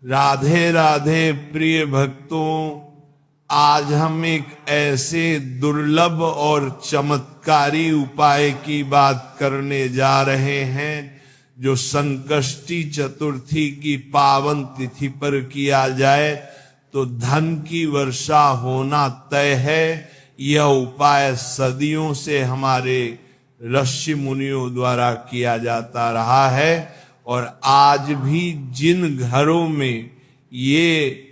राधे राधे प्रिय भक्तों, आज हम एक ऐसे दुर्लभ और चमत्कारी उपाय की बात करने जा रहे हैं जो संकष्टी चतुर्थी की पावन तिथि पर किया जाए तो धन की वर्षा होना तय है। यह उपाय सदियों से हमारे ऋषि मुनियों द्वारा किया जाता रहा है और आज भी जिन घरों में ये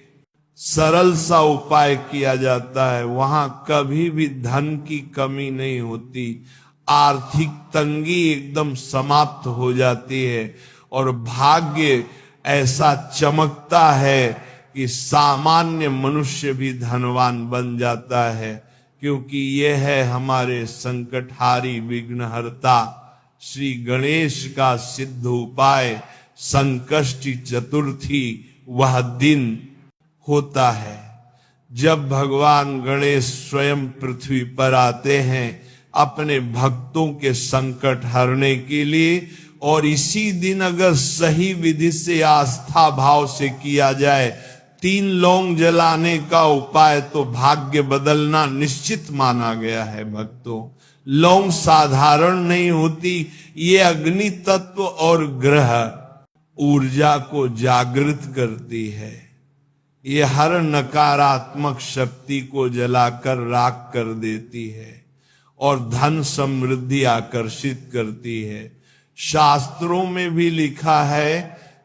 सरल सा उपाय किया जाता है वहां कभी भी धन की कमी नहीं होती, आर्थिक तंगी एकदम समाप्त हो जाती है और भाग्य ऐसा चमकता है कि सामान्य मनुष्य भी धनवान बन जाता है, क्योंकि यह है हमारे संकटहारी विघ्नहर्ता श्री गणेश का सिद्ध उपाय। संकष्टी चतुर्थी वह दिन होता है जब भगवान गणेश स्वयं पृथ्वी पर आते हैं अपने भक्तों के संकट हरने के लिए। और इसी दिन अगर सही विधि से आस्था भाव से किया जाए 3 लौंग जलाने का उपाय तो भाग्य बदलना निश्चित माना गया है। भक्तों, लौंग साधारण नहीं होती, ये अग्नि तत्व और ग्रह ऊर्जा को जागृत करती है। ये हर नकारात्मक शक्ति को जलाकर राख कर देती है और धन समृद्धि आकर्षित करती है। शास्त्रों में भी लिखा है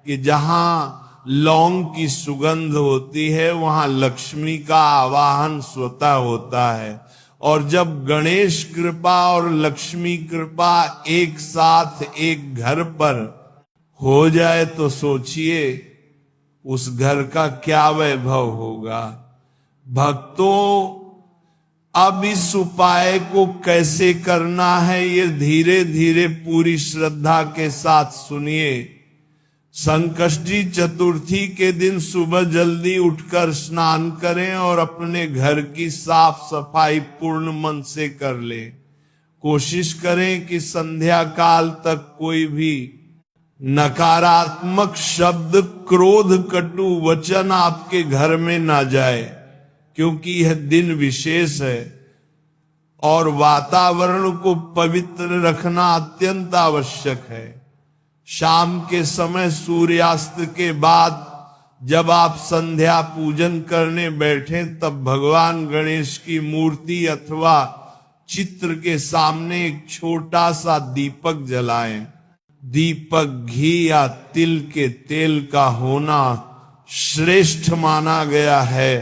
कि जहां लौंग की सुगंध होती है वहां लक्ष्मी का आवाहन स्वतः होता है। और जब गणेश कृपा और लक्ष्मी कृपा एक साथ एक घर पर हो जाए तो सोचिए उस घर का क्या वैभव होगा। भक्तों, अब इस उपाय को कैसे करना है ये धीरे धीरे पूरी श्रद्धा के साथ सुनिए। संकष्टी चतुर्थी के दिन सुबह जल्दी उठकर स्नान करें और अपने घर की साफ सफाई पूर्ण मन से कर ले। कोशिश करें कि संध्या काल तक कोई भी नकारात्मक शब्द, क्रोध, कटु वचन आपके घर में ना जाए, क्योंकि यह दिन विशेष है और वातावरण को पवित्र रखना अत्यंत आवश्यक है। शाम के समय सूर्यास्त के बाद जब आप संध्या पूजन करने बैठे तब भगवान गणेश की मूर्ति अथवा चित्र के सामने एक छोटा सा दीपक जलाएं। दीपक घी या तिल के तेल का होना श्रेष्ठ माना गया है।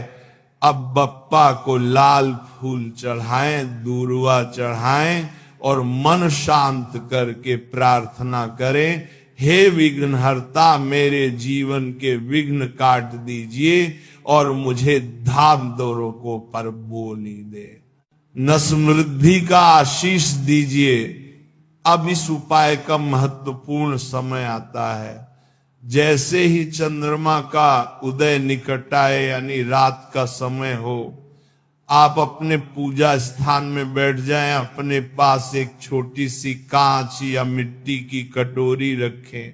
अब बप्पा को लाल फूल चढ़ाएं, दूर्वा चढ़ाएं और मन शांत करके प्रार्थना करें, हे विघ्नहर्ता मेरे जीवन के विघ्न काट दीजिए और मुझे धाम दौरों को पर बोली दे, न समृद्धि का आशीष दीजिए। अब इस उपाय का महत्वपूर्ण समय आता है। जैसे ही चंद्रमा का उदय निकट आए यानी रात का समय हो, आप अपने पूजा स्थान में बैठ जाएं। अपने पास एक छोटी सी कांच या मिट्टी की कटोरी रखें।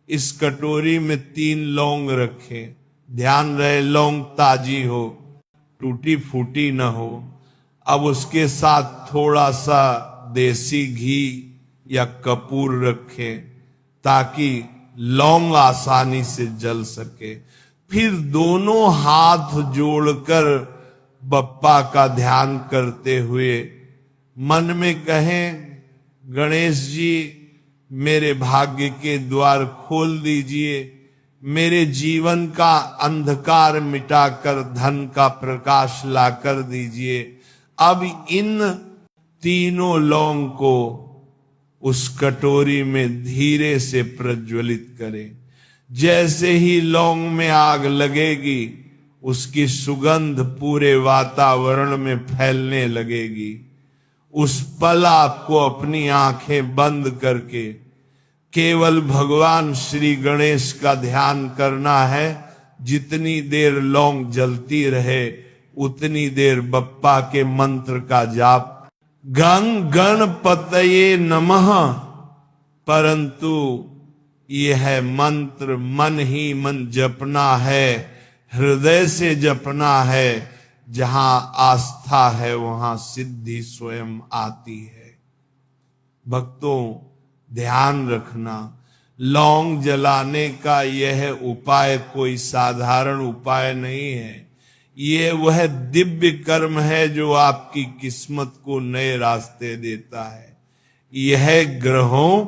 इस कटोरी में 3 लौंग रखें। ध्यान रहे लौंग ताजी हो, टूटी फूटी न हो। अब उसके साथ थोड़ा सा देसी घी या कपूर रखें ताकि लौंग आसानी से जल सके। फिर दोनों हाथ जोड़कर बप्पा का ध्यान करते हुए मन में कहें, गणेश जी मेरे भाग्य के द्वार खोल दीजिए, मेरे जीवन का अंधकार मिटाकर धन का प्रकाश ला कर दीजिए। अब इन 3 लौंग को उस कटोरी में धीरे से प्रज्वलित करें। जैसे ही लौंग में आग लगेगी उसकी सुगंध पूरे वातावरण में फैलने लगेगी। उस पल आपको अपनी आंखें बंद करके केवल भगवान श्री गणेश का ध्यान करना है। जितनी देर लौंग जलती रहे उतनी देर बप्पा के मंत्र का जाप, गं गणपतये नमः। परंतु यह है मंत्र, मन ही मन जपना है, हृदय से जपना है। जहां आस्था है वहां सिद्धि स्वयं आती है। भक्तों, ध्यान रखना, लौंग जलाने का यह उपाय कोई साधारण उपाय नहीं है। ये वह दिव्य कर्म है जो आपकी किस्मत को नए रास्ते देता है। यह ग्रहों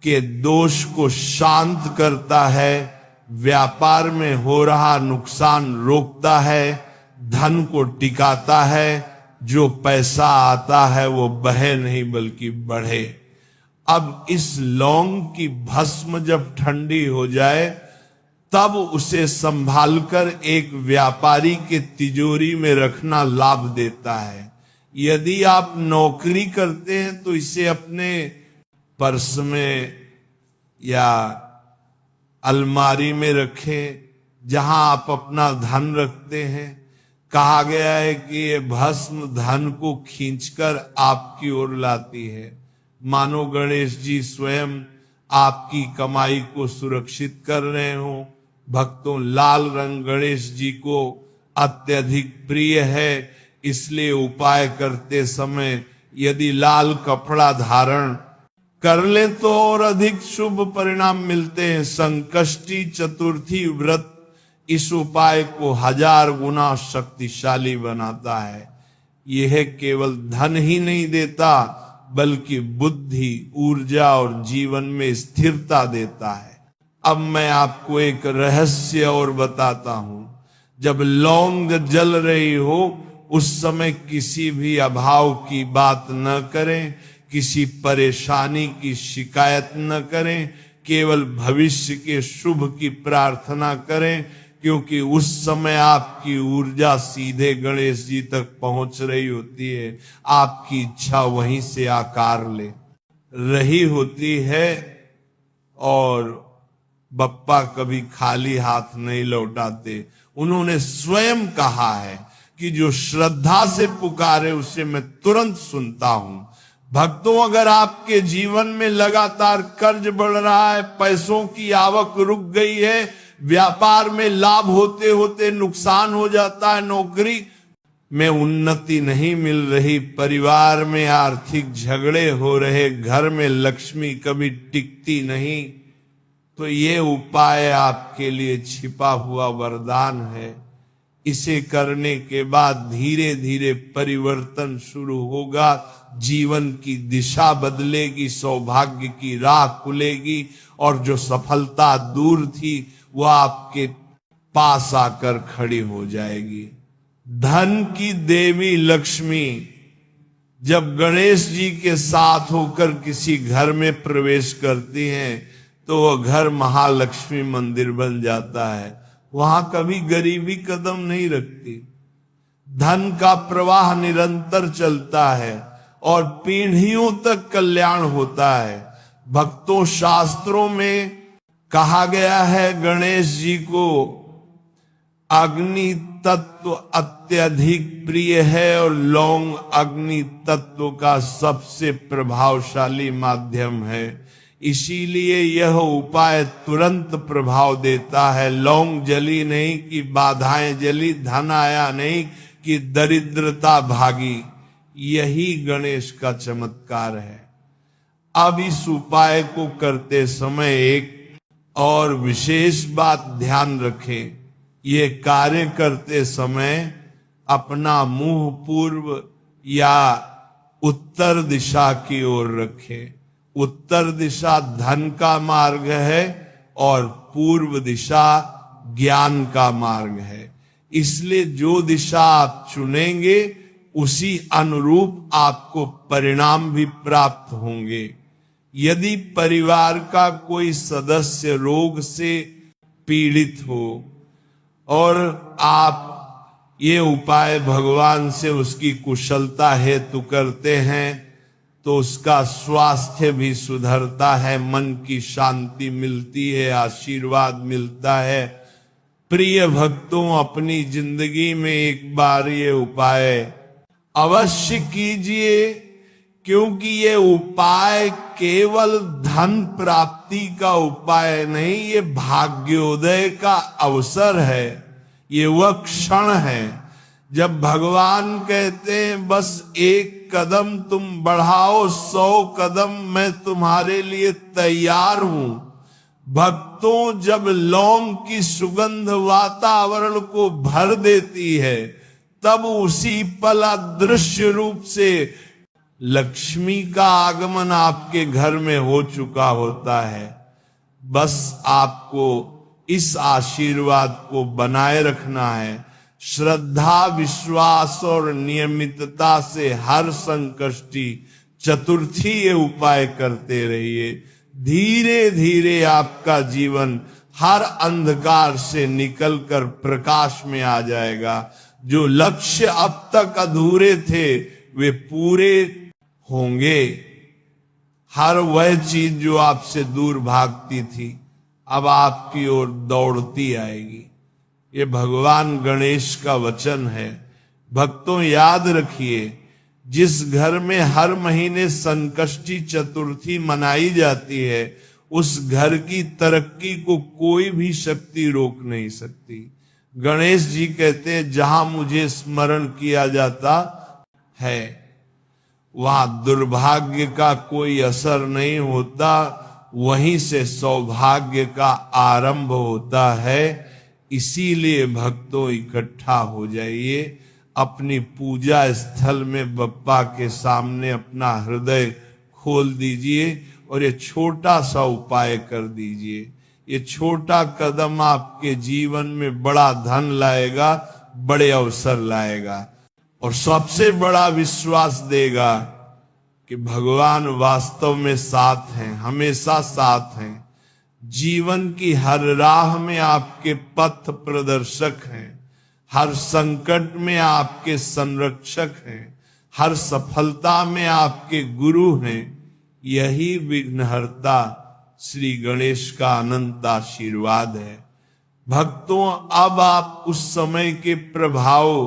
के दोष को शांत करता है, व्यापार में हो रहा नुकसान रोकता है, धन को टिकाता है। जो पैसा आता है वो बहे नहीं बल्कि बढ़े। अब इस लौंग की भस्म जब ठंडी हो जाए तब उसे संभालकर एक व्यापारी के तिजोरी में रखना लाभ देता है। यदि आप नौकरी करते हैं तो इसे अपने पर्स में या अलमारी में रखें, जहां आप अपना धन रखते हैं। कहा गया है कि ये भस्म धन को खींचकर आपकी ओर लाती है। मानो गणेश जी स्वयं आपकी कमाई को सुरक्षित कर रहे हो। भक्तों, लाल रंग गणेश जी को अत्यधिक प्रिय है, इसलिए उपाय करते समय यदि लाल कपड़ा धारण कर ले तो और अधिक शुभ परिणाम मिलते हैं। संकष्टी चतुर्थी व्रत इस उपाय को 1000 गुना शक्तिशाली बनाता है। यह केवल धन ही नहीं देता बल्कि बुद्धि, ऊर्जा और जीवन में स्थिरता देता है। अब मैं आपको एक रहस्य और बताता हूं। जब लौंग जल रही हो उस समय किसी भी अभाव की बात न करें, किसी परेशानी की शिकायत न करें, केवल भविष्य के शुभ की प्रार्थना करें, क्योंकि उस समय आपकी ऊर्जा सीधे गणेश जी तक पहुंच रही होती है। आपकी इच्छा वहीं से आकार ले रही होती है और बप्पा कभी खाली हाथ नहीं लौटाते। उन्होंने स्वयं कहा है कि जो श्रद्धा से पुकारे उसे मैं तुरंत सुनता हूं। भक्तों, अगर आपके जीवन में लगातार कर्ज बढ़ रहा है, पैसों की आवक रुक गई है, व्यापार में लाभ होते होते नुकसान हो जाता है, नौकरी में उन्नति नहीं मिल रही, परिवार में आर्थिक झगड़े हो रहे, घर में लक्ष्मी कभी टिकती नहीं, तो ये उपाय आपके लिए छिपा हुआ वरदान है। इसे करने के बाद धीरे धीरे परिवर्तन शुरू होगा, जीवन की दिशा बदलेगी, सौभाग्य की राह खुलेगी और जो सफलता दूर थी वह आपके पास आकर खड़ी हो जाएगी। धन की देवी लक्ष्मी जब गणेश जी के साथ होकर किसी घर में प्रवेश करती हैं तो वह घर महालक्ष्मी मंदिर बन जाता है। वहां कभी गरीबी कदम नहीं रखती, धन का प्रवाह निरंतर चलता है और पीढ़ियों तक कल्याण होता है। भक्तों, शास्त्रों में कहा गया है गणेश जी को अग्नि तत्व अत्यधिक प्रिय है और लौंग अग्नि तत्व का सबसे प्रभावशाली माध्यम है। इसीलिए यह उपाय तुरंत प्रभाव देता है। लौंग जली नहीं कि बाधाएं जली, धन आया नहीं कि दरिद्रता भागी। यही गणेश का चमत्कार है। अब इस उपाय को करते समय एक और विशेष बात ध्यान रखें। ये कार्य करते समय अपना मुंह पूर्व या उत्तर दिशा की ओर रखें। उत्तर दिशा धन का मार्ग है और पूर्व दिशा ज्ञान का मार्ग है। इसलिए जो दिशा आप चुनेंगे उसी अनुरूप आपको परिणाम भी प्राप्त होंगे। यदि परिवार का कोई सदस्य रोग से पीड़ित हो और आप ये उपाय भगवान से उसकी कुशलता हेतु करते हैं तो उसका स्वास्थ्य भी सुधरता है, मन की शांति मिलती है, आशीर्वाद मिलता है। प्रिय भक्तों, अपनी जिंदगी में एक बार ये उपाय अवश्य कीजिए, क्योंकि ये उपाय केवल धन प्राप्ति का उपाय नहीं, ये भाग्योदय का अवसर है। ये वह क्षण है जब भगवान कहते हैं बस एक कदम तुम बढ़ाओ, 100 कदम मैं तुम्हारे लिए तैयार हूं। भक्तों, जब लौंग की सुगंध वातावरण को भर देती है, तब उसी पल अदृश्य रूप से लक्ष्मी का आगमन आपके घर में हो चुका होता है। बस आपको इस आशीर्वाद को बनाए रखना है। श्रद्धा, विश्वास और नियमितता से हर संकष्टी चतुर्थी ये उपाय करते रहिए। धीरे धीरे आपका जीवन हर अंधकार से निकलकर प्रकाश में आ जाएगा। जो लक्ष्य अब तक अधूरे थे वे पूरे होंगे। हर वह चीज जो आपसे दूर भागती थी अब आपकी ओर दौड़ती आएगी। ये भगवान गणेश का वचन है। भक्तों, याद रखिए, जिस घर में हर महीने संकष्टी चतुर्थी मनाई जाती है, उस घर की तरक्की को कोई भी शक्ति रोक नहीं सकती। गणेश जी कहते हैं, जहां मुझे स्मरण किया जाता है वहां दुर्भाग्य का कोई असर नहीं होता, वहीं से सौभाग्य का आरंभ होता है। इसीलिए भक्तों, इकट्ठा हो जाइए, अपनी पूजा स्थल में बप्पा के सामने अपना हृदय खोल दीजिए और ये छोटा सा उपाय कर दीजिए। ये छोटा कदम आपके जीवन में बड़ा धन लाएगा, बड़े अवसर लाएगा और सबसे बड़ा विश्वास देगा कि भगवान वास्तव में साथ हैं, हमेशा साथ हैं। जीवन की हर राह में आपके पथ प्रदर्शक हैं, हर संकट में आपके संरक्षक हैं, हर सफलता में आपके गुरु हैं। यही विघ्नहर्ता श्री गणेश का अनंत आशीर्वाद है। भक्तों, अब आप उस समय के प्रभाव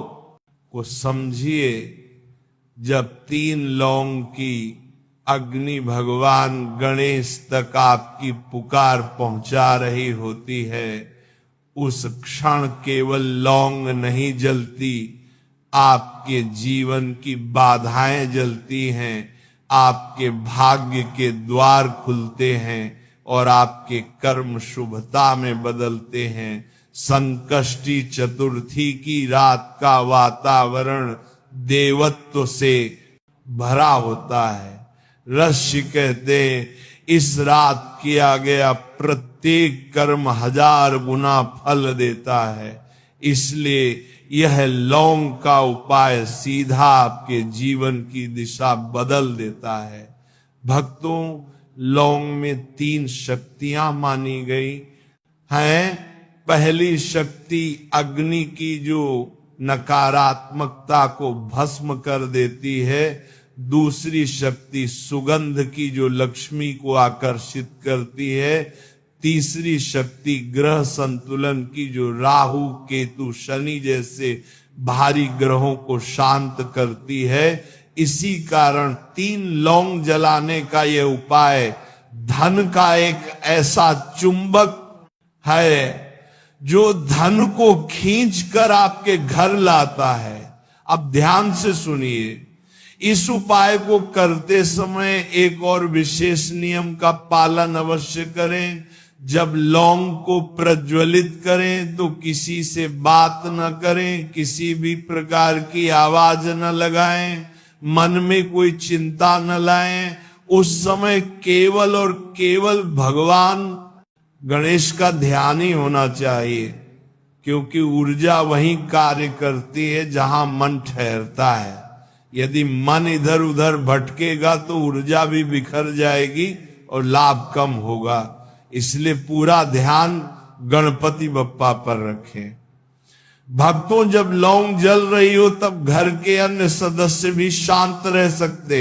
को समझिए जब 3 लौंग की अग्नि भगवान गणेश तक आपकी पुकार पहुंचा रही होती है। उस क्षण केवल लौंग नहीं जलती, आपके जीवन की बाधाएं जलती हैं, आपके भाग्य के द्वार खुलते हैं और आपके कर्म शुभता में बदलते हैं। संकष्टी चतुर्थी की रात का वातावरण देवत्व से भरा होता है। ऋषि कहते हैं, इस रात किया गया प्रत्येक कर्म 1000 गुना फल देता है। इसलिए यह लौंग का उपाय सीधा आपके जीवन की दिशा बदल देता है। भक्तों, लौंग में 3 शक्तियां मानी गई हैं। पहली शक्ति अग्नि की जो नकारात्मकता को भस्म कर देती है। दूसरी शक्ति सुगंध की जो लक्ष्मी को आकर्षित करती है। तीसरी शक्ति ग्रह संतुलन की जो राहु, केतु, शनि जैसे भारी ग्रहों को शांत करती है। इसी कारण 3 लौंग जलाने का यह उपाय धन का एक ऐसा चुंबक है जो धन को खींचकर आपके घर लाता है। अब ध्यान से सुनिए, इस उपाय को करते समय एक और विशेष नियम का पालन अवश्य करें। जब लौंग को प्रज्वलित करें तो किसी से बात न करें, किसी भी प्रकार की आवाज न लगाएं, मन में कोई चिंता न लाएं। उस समय केवल और केवल भगवान गणेश का ध्यान ही होना चाहिए, क्योंकि ऊर्जा वहीं कार्य करती है जहां मन ठहरता है। यदि मन इधर उधर भटकेगा तो ऊर्जा भी बिखर जाएगी और लाभ कम होगा। इसलिए पूरा ध्यान गणपति बप्पा पर रखें। भक्तों, जब लौंग जल रही हो तब घर के अन्य सदस्य भी शांत रह सकते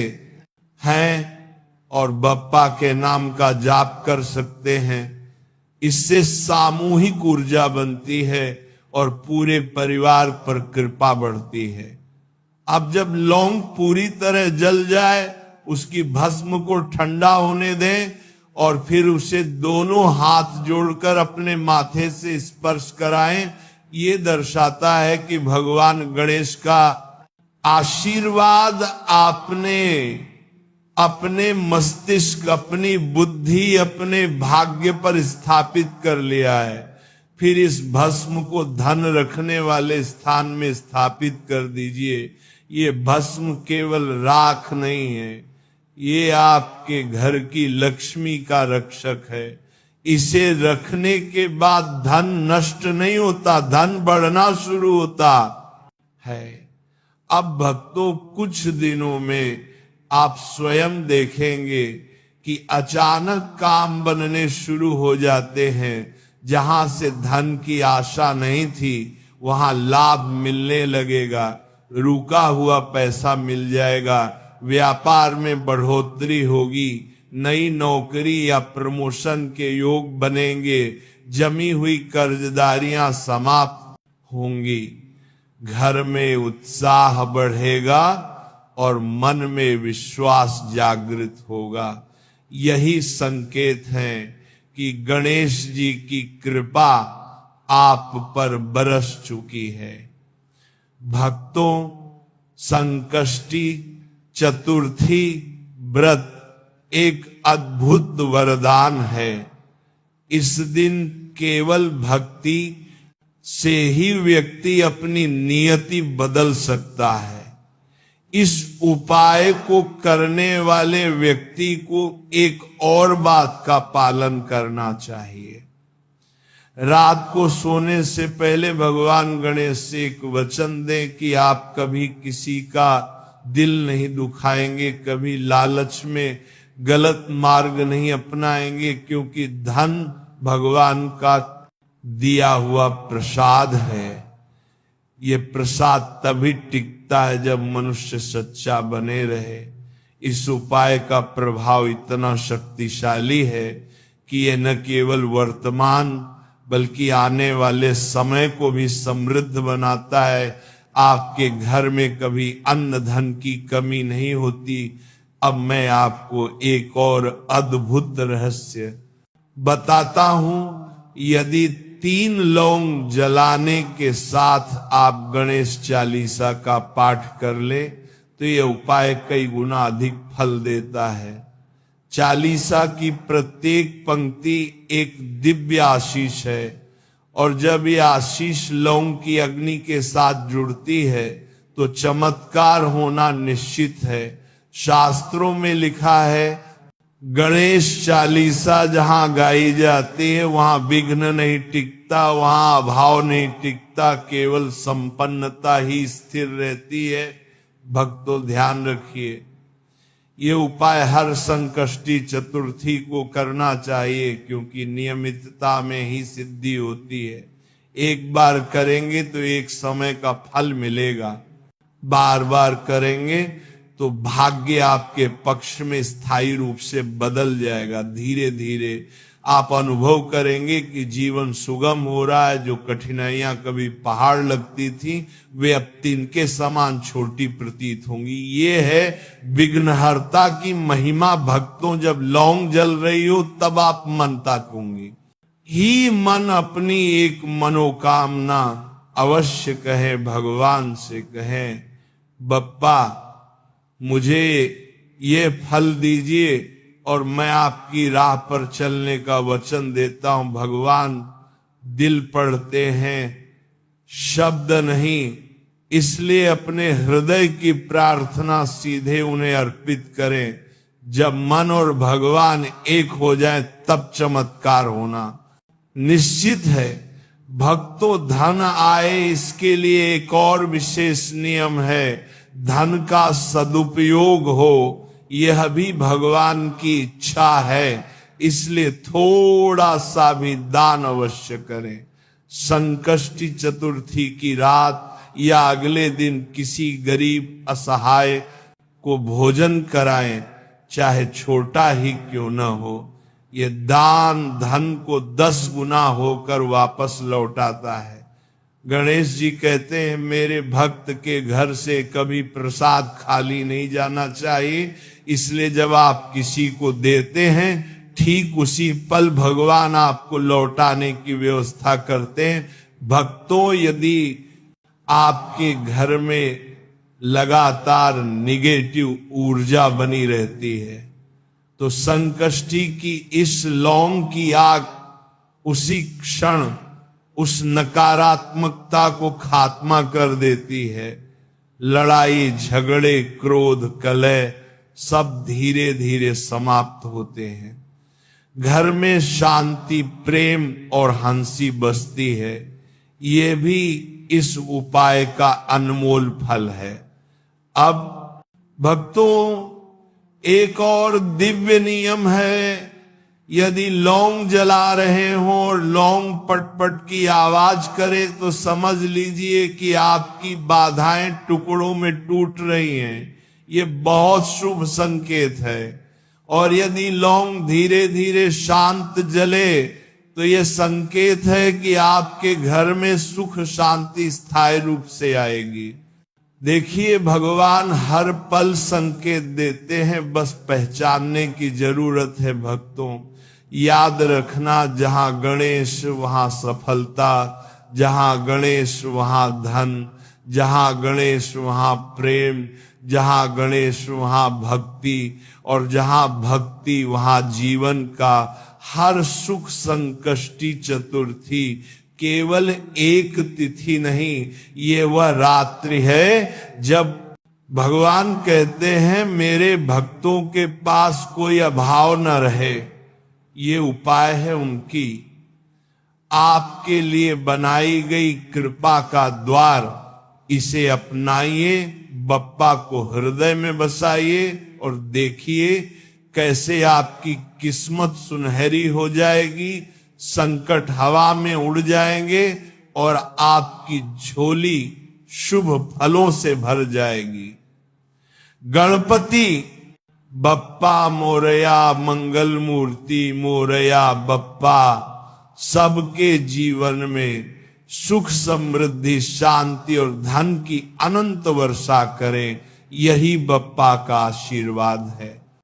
हैं और बप्पा के नाम का जाप कर सकते हैं। इससे सामूहिक ऊर्जा बनती है और पूरे परिवार पर कृपा बढ़ती है। अब जब लौंग पूरी तरह जल जाए उसकी भस्म को ठंडा होने दें और फिर उसे दोनों हाथ जोड़कर अपने माथे से स्पर्श कराएं। ये दर्शाता है कि भगवान गणेश का आशीर्वाद आपने अपने मस्तिष्क, अपनी बुद्धि, अपने भाग्य पर स्थापित कर लिया है। फिर इस भस्म को धन रखने वाले स्थान में स्थापित कर दीजिए। ये भस्म केवल राख नहीं है, ये आपके घर की लक्ष्मी का रक्षक है। इसे रखने के बाद धन नष्ट नहीं होता, धन बढ़ना शुरू होता है। अब भक्तों, कुछ दिनों में आप स्वयं देखेंगे कि अचानक काम बनने शुरू हो जाते हैं। जहां से धन की आशा नहीं थी वहां लाभ मिलने लगेगा, रुका हुआ पैसा मिल जाएगा, व्यापार में बढ़ोतरी होगी, नई नौकरी या प्रमोशन के योग बनेंगे, जमी हुई कर्जदारियां समाप्त होंगी, घर में उत्साह बढ़ेगा और मन में विश्वास जागृत होगा। यही संकेत हैं कि गणेश जी की कृपा आप पर बरस चुकी है। भक्तों, संकष्टी चतुर्थी व्रत एक अद्भुत वरदान है। इस दिन केवल भक्ति से ही व्यक्ति अपनी नियति बदल सकता है। इस उपाय को करने वाले व्यक्ति को एक और बात का पालन करना चाहिए। रात को सोने से पहले भगवान गणेश से एक वचन दें कि आप कभी किसी का दिल नहीं दुखाएंगे, कभी लालच में गलत मार्ग नहीं अपनाएंगे, क्योंकि धन भगवान का दिया हुआ प्रसाद है। ये प्रसाद तभी टिकता है जब मनुष्य सच्चा बने रहे। इस उपाय का प्रभाव इतना शक्तिशाली है कि ये न केवल वर्तमान बल्कि आने वाले समय को भी समृद्ध बनाता है। आपके घर में कभी अन्न धन की कमी नहीं होती। अब मैं आपको एक और अद्भुत रहस्य बताता हूं। यदि 3 लौंग जलाने के साथ आप गणेश चालीसा का पाठ कर ले तो यह उपाय कई गुना अधिक फल देता है। चालीसा की प्रत्येक पंक्ति एक दिव्य आशीष है और जब यह आशीष लौंग की अग्नि के साथ जुड़ती है तो चमत्कार होना निश्चित है। शास्त्रों में लिखा है, गणेश चालीसा जहां गाई जाती है वहां विघ्न नहीं टिकता, वहां अभाव नहीं टिकता, केवल संपन्नता ही स्थिर रहती है। भक्तों, ध्यान रखिए, ये उपाय हर संकष्टी चतुर्थी को करना चाहिए, क्योंकि नियमितता में ही सिद्धि होती है। एक बार करेंगे तो एक समय का फल मिलेगा, बार बार करेंगे तो भाग्य आपके पक्ष में स्थायी रूप से बदल जाएगा। धीरे धीरे आप अनुभव करेंगे कि जीवन सुगम हो रहा है। जो कठिनाइयां कभी पहाड़ लगती थी वे अब तिनके समान छोटी प्रतीत होंगी। ये है विघ्नहर्ता की महिमा। भक्तों, जब लौंग जल रही हो तब आप मन ताकूंगी ही मन अपनी एक मनोकामना अवश्य कहे, भगवान से कहे, बप्पा मुझे ये फल दीजिए और मैं आपकी राह पर चलने का वचन देता हूं। भगवान दिल पढ़ते हैं, शब्द नहीं, इसलिए अपने हृदय की प्रार्थना सीधे उन्हें अर्पित करें। जब मन और भगवान एक हो जाए तब चमत्कार होना निश्चित है। भक्तों, धन आए इसके लिए एक और विशेष नियम है। धन का सदुपयोग हो यह भी भगवान की इच्छा है, इसलिए थोड़ा सा भी दान अवश्य करें। संकष्टी चतुर्थी की रात या अगले दिन किसी गरीब असहाय को भोजन कराएं, चाहे छोटा ही क्यों न हो। यह दान धन को 10 गुना होकर वापस लौटाता है। गणेश जी कहते हैं, मेरे भक्त के घर से कभी प्रसाद खाली नहीं जाना चाहिए, इसलिए जब आप किसी को देते हैं ठीक उसी पल भगवान आपको लौटाने की व्यवस्था करते हैं। भक्तों, यदि आपके घर में लगातार निगेटिव ऊर्जा बनी रहती है तो संकष्टी की इस लौंग की आग उसी क्षण उस नकारात्मकता को खात्मा कर देती है। लड़ाई झगड़े क्रोध कलह सब धीरे धीरे समाप्त होते हैं। घर में शांति प्रेम और हंसी बसती है। ये भी इस उपाय का अनमोल फल है। अब भक्तों, एक और दिव्य नियम है। यदि लौंग जला रहे हो और लौंग पटपट की आवाज करे तो समझ लीजिए कि आपकी बाधाएं टुकड़ों में टूट रही हैं। ये बहुत शुभ संकेत है। और यदि लौंग धीरे धीरे शांत जले तो ये संकेत है कि आपके घर में सुख शांति स्थायी रूप से आएगी। देखिए, भगवान हर पल संकेत देते हैं, बस पहचानने की जरूरत है। भक्तों, याद रखना, जहां गणेश वहां सफलता, जहां गणेश वहां धन, जहां गणेश वहां प्रेम, जहां गणेश वहां भक्ति, और जहां भक्ति वहां जीवन का हर सुख। संकष्टी चतुर्थी केवल एक तिथि नहीं, ये वह रात्रि है जब भगवान कहते हैं मेरे भक्तों के पास कोई अभाव न रहे। ये उपाय है उनकी आपके लिए बनाई गई कृपा का द्वार। इसे अपनाइए, बप्पा को हृदय में बसाइए और देखिए कैसे आपकी किस्मत सुनहरी हो जाएगी। संकट हवा में उड़ जाएंगे और आपकी झोली शुभ फलों से भर जाएगी। गणपति बप्पा मोरया, मंगल मूर्ति मोरया बप्पा सबके जीवन में सुख समृद्धि शांति और धन की अनंत वर्षा करें। यही बप्पा का आशीर्वाद है।